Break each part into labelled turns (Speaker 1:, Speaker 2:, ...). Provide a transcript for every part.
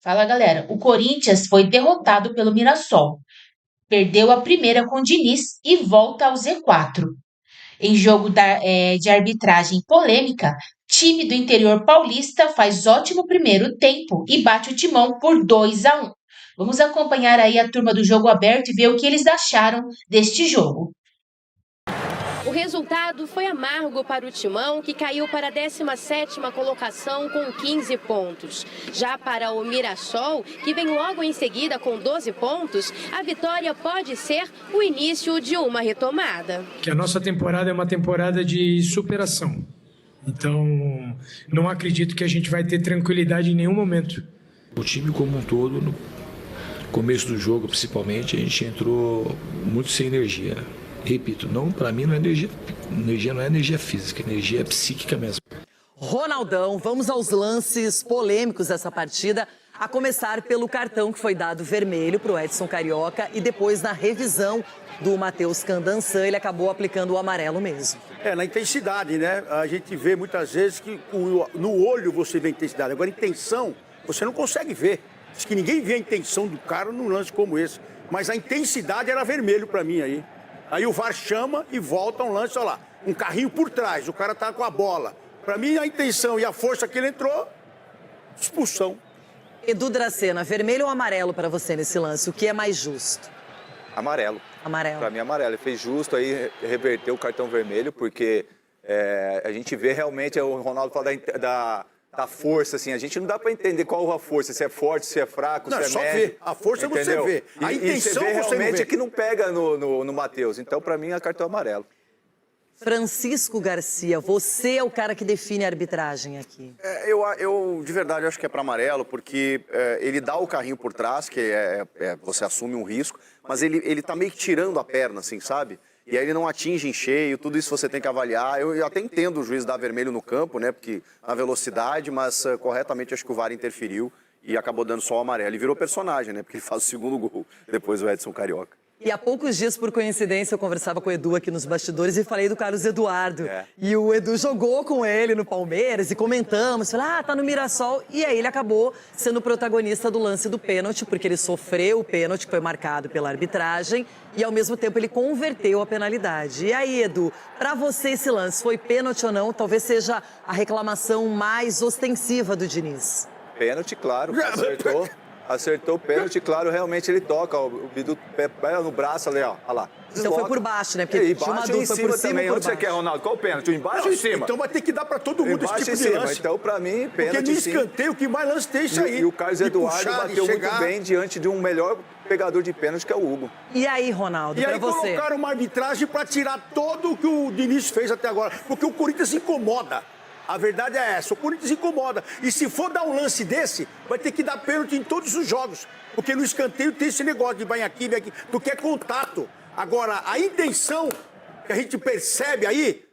Speaker 1: Fala, galera. O Corinthians foi derrotado pelo Mirassol. Perdeu a primeira com o Diniz e volta ao Z4. Em jogo de arbitragem polêmica, time do interior paulista faz ótimo primeiro tempo e bate o Timão por 2-1. Vamos acompanhar aí a turma do Jogo Aberto e ver o que eles acharam deste jogo.
Speaker 2: O resultado foi amargo para o Timão, que caiu para a 17ª colocação com 15 pontos. Já para o Mirassol, que vem logo em seguida com 12 pontos, a vitória pode ser o início de uma retomada.
Speaker 3: Que a nossa temporada é uma temporada de superação. Então, não acredito que a gente vai ter tranquilidade em nenhum momento.
Speaker 4: O time como um todo, no começo do jogo principalmente, a gente entrou muito sem energia. Repito, não, para mim não é energia não é energia física, energia é psíquica mesmo.
Speaker 5: Ronaldão, vamos aos lances polêmicos dessa partida, a começar pelo cartão que foi dado vermelho para o Edson Carioca e depois na revisão do Matheus Candançan, ele acabou aplicando o amarelo mesmo.
Speaker 6: Na intensidade, né? A gente vê muitas vezes que no olho você vê a intensidade, agora a intenção você não consegue ver. Diz que ninguém vê a intenção do cara num lance como esse, mas a intensidade era vermelho para mim aí. Aí o VAR chama e volta um lance, olha lá, um carrinho por trás, o cara tá com a bola. Para mim, a intenção e a força que ele entrou, expulsão.
Speaker 5: Edu Dracena, vermelho ou amarelo para você nesse lance? O que é mais justo?
Speaker 7: Amarelo.
Speaker 5: Amarelo.
Speaker 7: Para mim, amarelo. Ele fez justo aí, reverteu o cartão vermelho, porque a gente vê realmente, o Ronaldo fala da força, assim, a gente não dá para entender qual a força, se é forte, se é fraco,
Speaker 6: não,
Speaker 7: se é
Speaker 6: só
Speaker 7: médio.
Speaker 6: Ver. A força entendeu? Você vê. A intenção
Speaker 7: você vê realmente
Speaker 6: vê.
Speaker 7: É que não pega no Matheus. Então, para mim, é cartão amarelo.
Speaker 5: Francisco Garcia, você é o cara que define a arbitragem aqui.
Speaker 8: Eu de verdade acho que é para amarelo, porque ele dá o carrinho por trás, que você assume um risco, mas ele tá meio que tirando a perna, assim, sabe? E aí ele não atinge em cheio, tudo isso você tem que avaliar. Eu até entendo o juiz dar vermelho no campo, né? Porque na velocidade, mas corretamente acho que o VAR interferiu e acabou dando só o amarelo. E virou personagem, né? Porque ele faz o segundo gol depois do Edson Carioca.
Speaker 5: E há poucos dias, por coincidência, eu conversava com o Edu aqui nos bastidores e falei do Carlos Eduardo. E o Edu jogou com ele no Palmeiras e comentamos, falei, tá no Mirassol. E aí ele acabou sendo o protagonista do lance do pênalti, porque ele sofreu o pênalti que foi marcado pela arbitragem e, ao mesmo tempo, ele converteu a penalidade. E aí, Edu, pra você esse lance, foi pênalti ou não? Talvez seja a reclamação mais ostensiva do Diniz.
Speaker 7: Pênalti, claro, acertou o pênalti, claro, realmente ele toca, o Bidu pega no braço ali, ó lá.
Speaker 5: Então foi por baixo, né? Porque tinha uma dúvida por cima
Speaker 7: também.
Speaker 5: e por
Speaker 7: Onde
Speaker 5: baixo.
Speaker 7: você quer, Ronaldo? Qual o pênalti? Embaixo ou em cima?
Speaker 6: Então vai ter que dar pra todo mundo
Speaker 7: embaixo
Speaker 6: esse tipo de lance.
Speaker 7: Então, pra mim, pênalti.
Speaker 6: Porque no escanteio, o que mais lance tem isso aí.
Speaker 7: E o Carlos Eduardo bateu muito bem diante de um melhor pegador de pênalti, que é o Hugo.
Speaker 5: E aí, Ronaldo, pra você?
Speaker 6: E aí colocaram uma arbitragem pra tirar todo o que o Diniz fez até agora. Porque o Corinthians se incomoda. A verdade é essa, o Corinthians incomoda. E se for dar um lance desse, vai ter que dar pênalti em todos os jogos. Porque no escanteio tem esse negócio de vai aqui, tu quer contato. Agora, a intenção que a gente percebe aí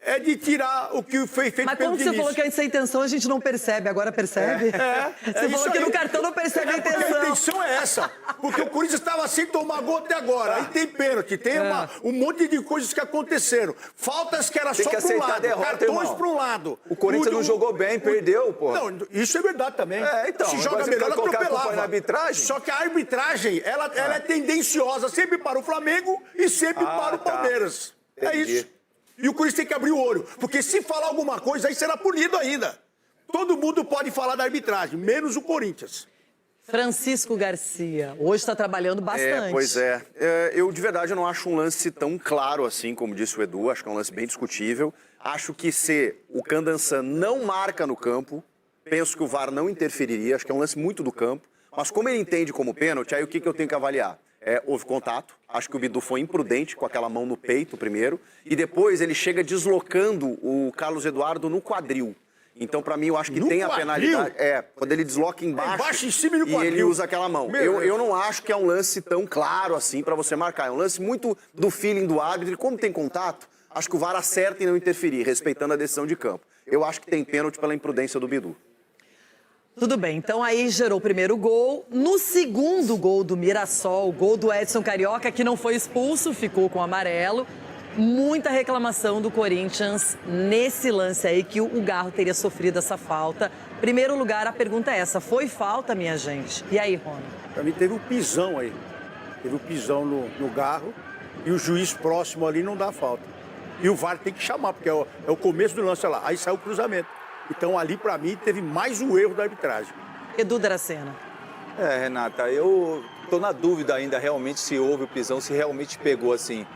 Speaker 6: é de tirar o que foi feito
Speaker 5: Mas
Speaker 6: pelo
Speaker 5: como
Speaker 6: Diniz.
Speaker 5: você falou que antes a intenção a gente não percebe, agora percebe? Você falou que no cartão não percebe a intenção.
Speaker 6: A intenção é essa, porque o Corinthians estava sem tomar gol até agora. Aí tem pênalti, tem um monte de coisas que aconteceram. Faltas que era só para um lado, cartões para um lado.
Speaker 7: O Corinthians não jogou bem, perdeu, pô.
Speaker 6: Não, isso é verdade também.
Speaker 7: Então.
Speaker 6: Se joga melhor, atropelava.
Speaker 7: Na arbitragem?
Speaker 6: Só que a arbitragem, ela é tendenciosa sempre para o Flamengo e sempre para o Palmeiras.
Speaker 7: Entendi.
Speaker 6: É isso. E o Corinthians tem que abrir o olho, porque se falar alguma coisa, aí será punido ainda. Todo mundo pode falar da arbitragem, menos o Corinthians.
Speaker 5: Francisco Garcia, hoje está trabalhando bastante.
Speaker 8: Pois é. Eu, de verdade, eu não acho um lance tão claro assim, como disse o Edu. Acho que é um lance bem discutível. Acho que se o Candançan não marca no campo, penso que o VAR não interferiria. Acho que é um lance muito do campo. Mas como ele entende como pênalti, aí o que eu tenho que avaliar? Houve contato, acho que o Bidu foi imprudente com aquela mão no peito primeiro, e depois ele chega deslocando o Carlos Eduardo no quadril. Então, pra mim, eu acho que tem a penalidade. Quando ele desloca embaixo
Speaker 6: em cima e no quadril.
Speaker 8: ele usa aquela mão. Eu não acho que é um lance tão claro assim pra você marcar. É um lance muito do feeling do árbitro, e como tem contato, acho que o VAR acerta em não interferir, respeitando a decisão de campo. Eu acho que tem pênalti pela imprudência do Bidu.
Speaker 5: Tudo bem, então aí gerou o primeiro gol. No segundo gol do Mirassol, o gol do Edson Carioca, que não foi expulso, ficou com amarelo. Muita reclamação do Corinthians nesse lance aí, que o Garro teria sofrido essa falta. Primeiro lugar, a pergunta é essa, foi falta, minha gente? E aí, Rony?
Speaker 6: Pra mim teve um pisão aí. Teve um pisão no Garro e o juiz próximo ali não dá falta. E o VAR tem que chamar, porque é o começo do lance lá. Aí saiu o cruzamento. Então ali, pra mim, teve mais um erro da arbitragem.
Speaker 5: Edu Dracena.
Speaker 7: Renata, eu tô na dúvida ainda realmente se houve o pisão, se realmente pegou assim,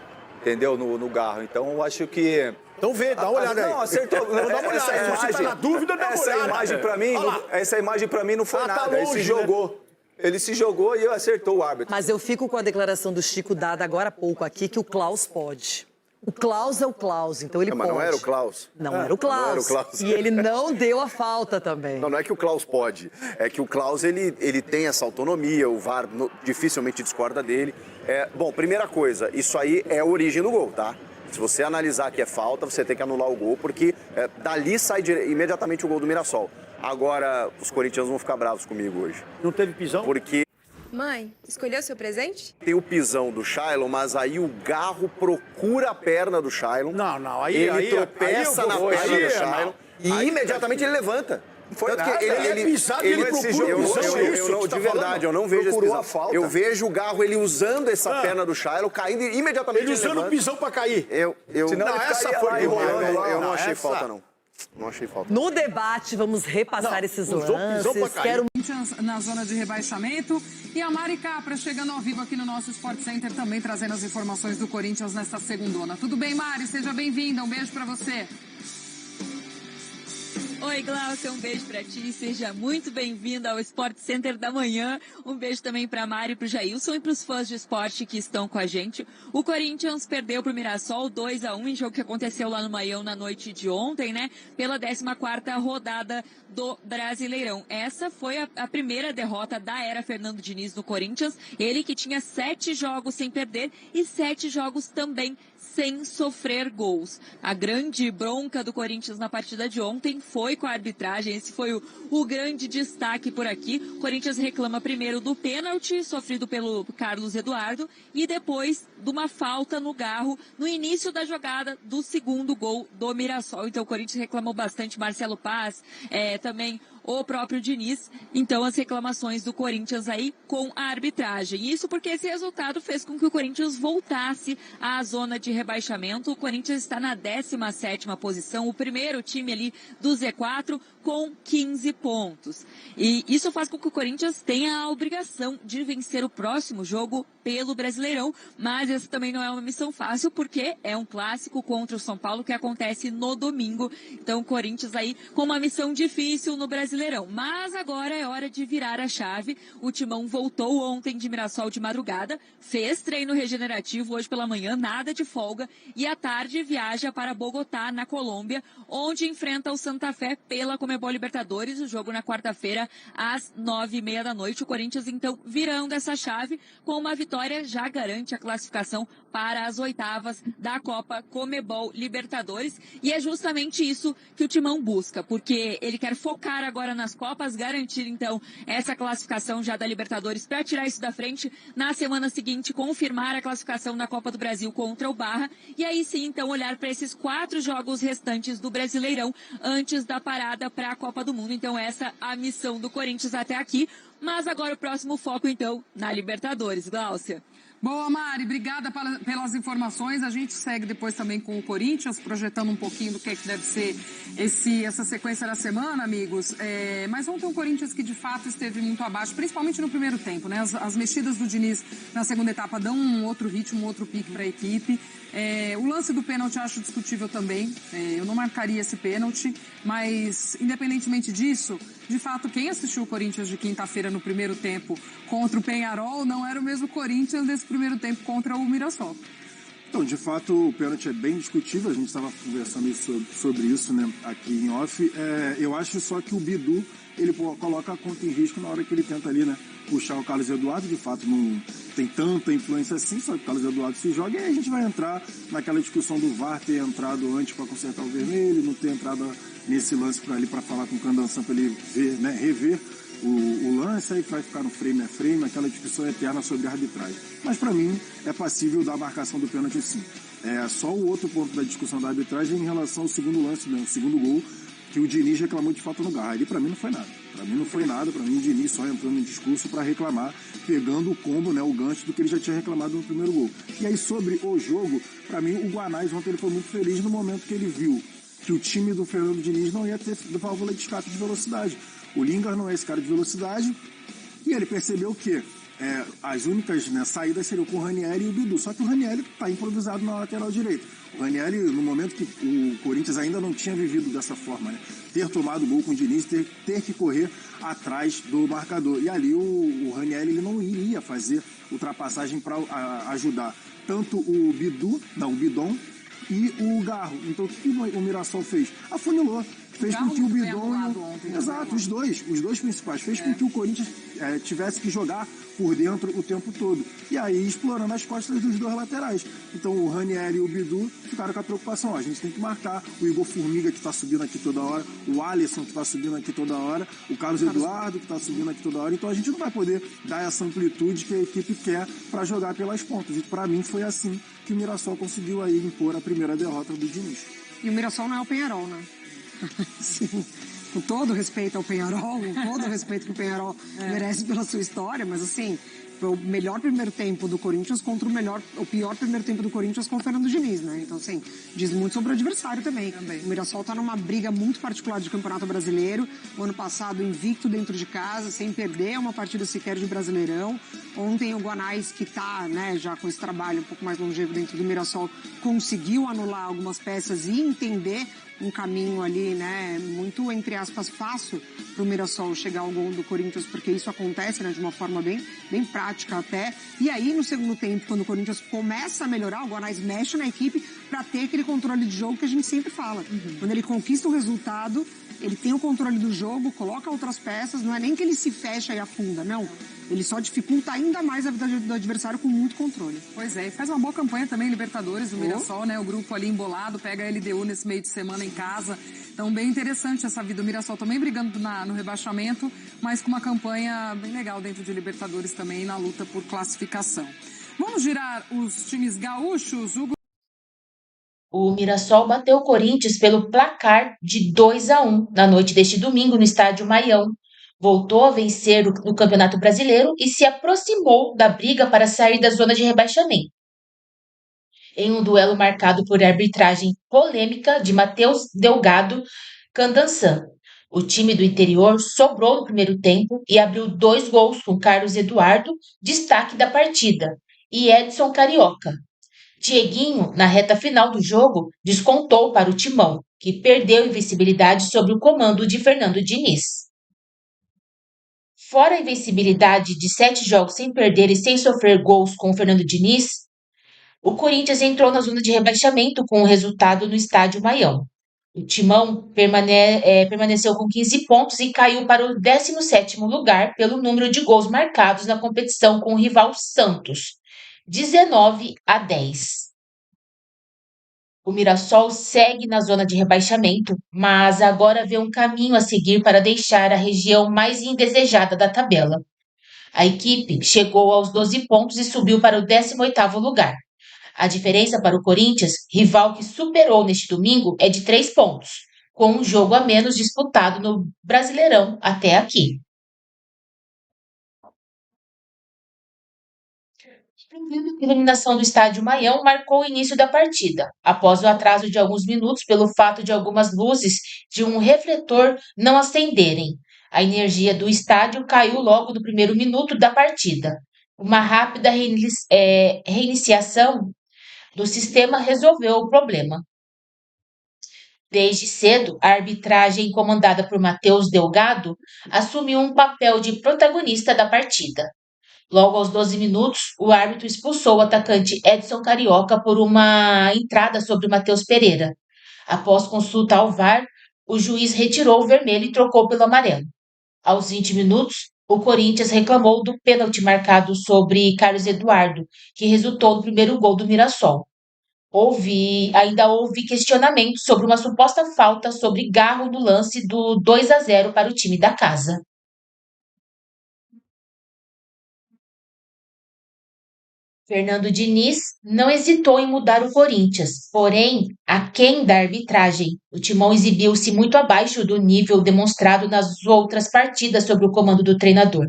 Speaker 7: entendeu? No Garro. Então eu acho que...
Speaker 6: Então vê, dá uma olhada aí.
Speaker 7: Não, acertou.
Speaker 6: Dá uma olhada. Se você tá na dúvida, dá uma olhada.
Speaker 7: Essa imagem pra mim não foi nada.
Speaker 6: Tá longe,
Speaker 7: Ele se jogou. Ele se jogou e acertou o árbitro.
Speaker 5: Mas eu fico com a declaração do Chico dada agora há pouco aqui, que o Klaus pode. O Klaus é o Klaus, então ele pode.
Speaker 8: Mas não era o Klaus.
Speaker 5: Não era o Klaus.
Speaker 8: Não era o Klaus.
Speaker 5: E ele não deu a falta também.
Speaker 8: Não é que o Klaus pode. É que o Klaus, ele tem essa autonomia, o VAR dificilmente discorda dele. Bom, primeira coisa, isso aí é a origem do gol, tá? Se você analisar que é falta, você tem que anular o gol, porque dali sai imediatamente o gol do Mirassol. Agora, os corintianos vão ficar bravos comigo hoje.
Speaker 6: Não teve pisão?
Speaker 8: Porque...
Speaker 9: Mãe, escolheu seu presente?
Speaker 8: Tem o pisão do Shailon, mas aí o Garro procura a perna do Shailon.
Speaker 6: Não, aí...
Speaker 8: Ele tropeça na perna do Shailon e imediatamente ele levanta.
Speaker 6: Foi nada, ele pisado e ele procura pisão.
Speaker 8: De verdade, eu não vejo esse pisão. Eu vejo o Garro, ele usando essa perna do Shailon, caindo e imediatamente
Speaker 6: ele usando o pisão pra cair.
Speaker 8: Essa foi enrolando. Eu não achei falta, não. Não achei falta.
Speaker 5: No debate, vamos repassar esses lances.
Speaker 10: Quero na zona de rebaixamento. E a Mari Capra chegando ao vivo aqui no nosso Sport Center, também trazendo as informações do Corinthians nesta segundona. Tudo bem, Mari? Seja bem-vinda. Um beijo pra você.
Speaker 11: Oi, Glaucia, um beijo pra ti, seja muito bem-vindo ao Sport Center da manhã. Um beijo também pra Mari, pro Jailson e pros fãs de esporte que estão com a gente. O Corinthians perdeu pro Mirassol 2-1 em jogo que aconteceu lá no Maião na noite de ontem, né? Pela 14ª rodada do Brasileirão. Essa foi a primeira derrota da era Fernando Diniz no Corinthians. Ele que tinha 7 jogos sem perder e 7 jogos também sem sofrer gols. A grande bronca do Corinthians na partida de ontem foi com a arbitragem. Esse foi o grande destaque por aqui. O Corinthians reclama primeiro do pênalti sofrido pelo Carlos Eduardo e depois de uma falta no Garro no início da jogada do segundo gol do Mirassol. Então o Corinthians reclamou bastante, Marcelo Paz, também o próprio Diniz. Então as reclamações do Corinthians aí com a arbitragem. Isso porque esse resultado fez com que o Corinthians voltasse à zona de rebaixamento. O Corinthians está na 17ª posição, o primeiro time ali do Z4 com 15 pontos. E isso faz com que o Corinthians tenha a obrigação de vencer o próximo jogo pelo Brasileirão, mas essa também não é uma missão fácil, porque é um clássico contra o São Paulo que acontece no domingo. Então o Corinthians aí com uma missão difícil no Brasileirão. Mas agora é hora de virar a chave. O Timão voltou ontem de Mirassol de madrugada, fez treino regenerativo hoje pela manhã, nada de folga, e à tarde viaja para Bogotá, na Colômbia, onde enfrenta o Santa Fé pela Conmebol Libertadores, o jogo na quarta-feira às 9h30 da noite. O Corinthians então virando essa chave com uma vitória já garante a classificação para as oitavas da Copa Conmebol Libertadores, e é justamente isso que o Timão busca, porque ele quer focar agora nas Copas, garantir então essa classificação já da Libertadores para tirar isso da frente, na semana seguinte confirmar a classificação na Copa do Brasil contra o Barra, e aí sim então olhar para esses 4 jogos restantes do Brasileirão antes da parada para a Copa do Mundo. Então essa a missão do Corinthians até aqui, mas agora o próximo foco então na Libertadores. Glaucia.
Speaker 10: Boa, Mari, obrigada pelas informações. A gente segue depois também com o Corinthians, projetando um pouquinho do que deve ser essa sequência da semana, amigos. Mas ontem o Corinthians que de fato esteve muito abaixo, principalmente no primeiro tempo, né? As mexidas do Diniz na segunda etapa dão um outro ritmo, um outro pique para a equipe. O lance do pênalti eu acho discutível também. Eu não marcaria esse pênalti, mas independentemente disso, de fato, quem assistiu o Corinthians de quinta-feira no primeiro tempo contra o Peñarol não era o mesmo Corinthians desse primeiro tempo contra o Mirassol.
Speaker 12: Então, de fato, o pênalti é bem discutível, a gente estava conversando sobre isso, né, aqui em off. Eu acho só que o Bidu, ele coloca a conta em risco na hora que ele tenta ali, né, puxar o Carlos Eduardo. De fato, não tem tanta influência assim, só que o Carlos Eduardo se joga, e aí a gente vai entrar naquela discussão do VAR ter entrado antes para consertar o vermelho, não ter entrado nesse lance para falar com o Candanção para ele ver, né, rever o lance, aí vai ficar no frame a frame, aquela discussão eterna sobre a arbitragem. Mas para mim é passível da marcação do pênalti sim. Só o outro ponto da discussão da arbitragem em relação ao segundo lance, né, o segundo gol, que o Diniz reclamou de falta no Garro. Ali pra mim não foi nada. Pra mim o Diniz só entrou no discurso pra reclamar, pegando o combo, né, o gancho do que ele já tinha reclamado no primeiro gol. E aí sobre o jogo, pra mim o Guanais ontem ele foi muito feliz no momento que ele viu que o time do Fernando Diniz não ia ter válvula de escape de velocidade. O Lingard não é esse cara de velocidade e ele percebeu que as únicas, né, saídas seriam com o Ranieri e o Bidu. Só que o Ranieri está improvisado na lateral direita. O Ranieri, no momento que o Corinthians ainda não tinha vivido dessa forma, né, ter tomado gol com o Diniz, ter que correr atrás do marcador. E ali o Ranieri ele não iria fazer ultrapassagem para ajudar tanto o Bidon e o Garro. Então o que o Mirassol fez? Afunilou. Fez com que o Bidon... Exato, os dois principais. Fez com que o Corinthians tivesse que jogar por dentro o tempo todo. E aí explorando as costas dos dois laterais. Então o Ranieri e o Bidu ficaram com a preocupação. A gente tem que marcar o Igor Formiga, que está subindo aqui toda hora, o Alisson, que está subindo aqui toda hora, o Carlos Eduardo, que está subindo aqui toda hora. Então a gente não vai poder dar essa amplitude que a equipe quer para jogar pelas pontas. E para mim foi assim que o Mirassol conseguiu aí impor a primeira derrota do Diniz.
Speaker 10: E o Mirassol não é o Peñarol, né? Sim, com todo respeito ao Peñarol, com todo respeito que o Peñarol merece pela sua história, mas assim, foi o melhor primeiro tempo do Corinthians contra o pior primeiro tempo do Corinthians com o Fernando Diniz, né? Então, assim, diz muito sobre o adversário também. O Mirassol tá numa briga muito particular de Campeonato Brasileiro. O ano passado, invicto dentro de casa, sem perder uma partida sequer de Brasileirão. Ontem, o Guanais, que tá, né, já com esse trabalho um pouco mais longevo dentro do Mirassol, conseguiu anular algumas peças e entender um caminho ali, né, muito, entre aspas, fácil para o Mirassol chegar ao gol do Corinthians, porque isso acontece, né, de uma forma bem prática até. E aí, no segundo tempo, quando o Corinthians começa a melhorar, o Guanais mexe na equipe para ter aquele controle de jogo que a gente sempre fala. Quando ele conquista o resultado, ele tem o controle do jogo, coloca outras peças, não é nem que ele se fecha e afunda, não. Ele só dificulta ainda mais a vida do adversário com muito controle. Pois é, e faz uma boa campanha também, Libertadores, do Mirassol, né? O grupo ali embolado, pega a LDU nesse meio de semana em casa. Então, bem interessante essa vida. O Mirassol também brigando no rebaixamento, mas com uma campanha bem legal dentro de Libertadores também, na luta por classificação. Vamos girar os times gaúchos, Hugo?
Speaker 1: O Mirassol bateu o Corinthians pelo placar de 2-1 na noite deste domingo no estádio Maião. Voltou a vencer no Campeonato Brasileiro e se aproximou da briga para sair da zona de rebaixamento. Em um duelo marcado por arbitragem polêmica de Matheus Delgado Candansan, o time do interior sobrou no primeiro tempo e abriu 2 gols com Carlos Eduardo, destaque da partida, e Edson Carioca. Dieguinho, na reta final do jogo, descontou para o Timão, que perdeu invencibilidade sob o comando de Fernando Diniz. Fora a invencibilidade de 7 jogos sem perder e sem sofrer gols com o Fernando Diniz, o Corinthians entrou na zona de rebaixamento com o resultado no estádio Maião. O Timão permaneceu com 15 pontos e caiu para o 17º lugar pelo número de gols marcados na competição com o rival Santos, 19-10. O Mirassol segue na zona de rebaixamento, mas agora vê um caminho a seguir para deixar a região mais indesejada da tabela. A equipe chegou aos 12 pontos e subiu para o 18º lugar. A diferença para o Corinthians, rival que superou neste domingo, é de 3 pontos, com um jogo a menos disputado no Brasileirão até aqui. A iluminação do estádio Maião marcou o início da partida, após o atraso de alguns minutos pelo fato de algumas luzes de um refletor não acenderem. A energia do estádio caiu logo no primeiro minuto da partida. Uma rápida reiniciação do sistema resolveu o problema. Desde cedo, a arbitragem comandada por Matheus Delgado assumiu um papel de protagonista da partida. Logo aos 12 minutos, o árbitro expulsou o atacante Edson Carioca por uma entrada sobre Matheus Pereira. Após consulta ao VAR, o juiz retirou o vermelho e trocou pelo amarelo. Aos 20 minutos, o Corinthians reclamou do pênalti marcado sobre Carlos Eduardo, que resultou no primeiro gol do Mirassol. Ainda houve questionamento sobre uma suposta falta sobre Garro no lance do 2-0 para o time da casa. Fernando Diniz não hesitou em mudar o Corinthians, porém, aquém da arbitragem. O Timão exibiu-se muito abaixo do nível demonstrado nas outras partidas sob o comando do treinador.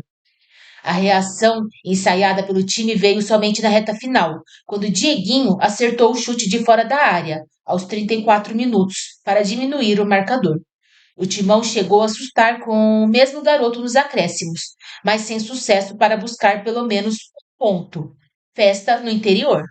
Speaker 1: A reação ensaiada pelo time veio somente na reta final, quando Dieguinho acertou o chute de fora da área, aos 34 minutos, para diminuir o marcador. O Timão chegou a assustar com o mesmo garoto nos acréscimos, mas sem sucesso para buscar pelo menos um ponto. Festa no interior.